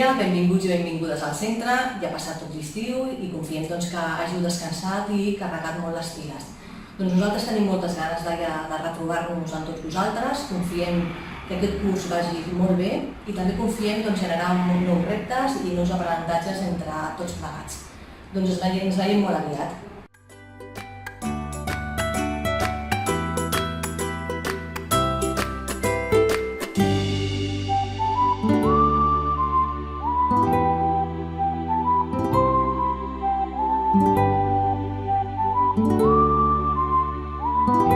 dia, benvinguts i benvingudes al centre, ja ha passat tot l'estiu i confiem que hàgiu descansat i carregat molt les piles. Nosaltres tenim moltes ganes de retrobar-nos amb tots vosaltres, confiem que aquest curs vagi molt bé i també confiem generar nous reptes i nous aprenentatges entre tots plegats. Ens veiem molt aviat. Thank you.